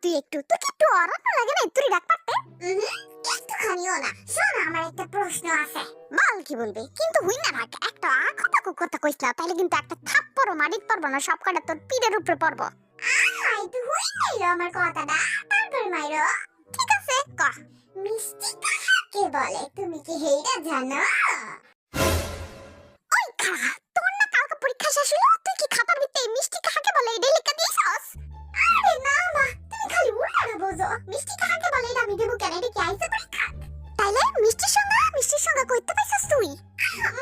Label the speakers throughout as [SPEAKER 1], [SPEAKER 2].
[SPEAKER 1] তুই একটু তোকে একটু অরাত লাগে না তুই ডাক পারতে একটুখানিও না। শোন আমার একটা প্রশ্ন আছে। বল কি বলবি কিন্তু হুই না রাখ একটা কথা কইছলা তাইলে কিন্তু একটা থাপ্পড় মারিত পারবো না সব কটা তোর পিঠের উপরে পড়বো। আই তুই হুই নাইলো আমার কথাটা তারপর মাইরো। ঠিক আছে ক মিষ্টি কাকে বলে তুমি কি হেইটা জানো? ওই খাড়া তোর না কালকে পরীক্ষা শেষ হলো তুই কি খাতার ভিতরে মিষ্টি কাকে বলে এটা লিখে দিছস? আরে না মা তুমি খালি উল্টাটা বোঝো। মিষ্টি কাকে বলে এটা আমি দেবো কেন এটা কি আইছে পরীক্ষা? তাইলে মিষ্টির সঙ্গে কইতে পাইছস তুই?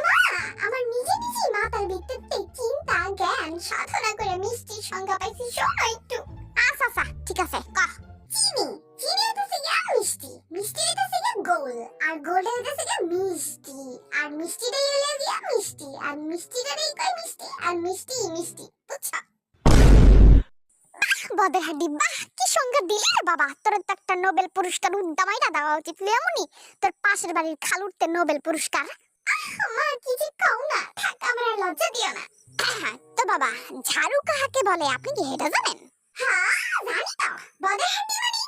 [SPEAKER 1] মা আমার নিজে মাথার ভিতরে চিন্তা জ্ঞান সাধনা করে মিষ্টির সংজ্ঞা পাইছি শোনো একটু। আচ্ছা ঠিক আছে ক। চিনি হইতেছে গিয়া মিষ্টি, মিষ্টি হইতেছে গিয়া গোল, আর গোল হইতেছে গিয়া মিষ্টি, আর মিষ্টিটাই হইলে গিয়া মিষ্টি, আর মিষ্টিটাই কই মিষ্টি, আর মিষ্টি বুঝছো? বদের হাড্ডি বাহ কি সংজ্ঞা দিলি রে বাবা। তোর তো একটা নোবেল পুরস্কার উদ্দামাইটা দেওয়া উচিত লেমনি। তোর পাশের বাড়ির খালুরতে নোবেল পুরস্কার। মা কি যে কও না থাক আমার লজ্জা দিও না। তো বাবা ঝাড়ু কাকে বলে আপনি কি এটা জানেন? হ্যাঁ জানি তো। বদের হাড্ডি মানে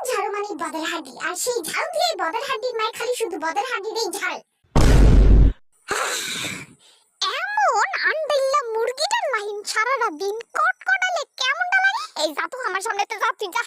[SPEAKER 1] ঝাড়ু মানে বদের হাড্ডি, আর সেই ঝাড়ু দিয়ে বদের হাড্ডির মায় খালি শুধু বদের হাড্ডিরই ঝাড়। এমন আন্ডাইল্লা মুরগিটার মাহিন সারাটা দিন কটকটালে কেমনটা লাগে। এই যা তো আমার সামনে তো যা তুই যা।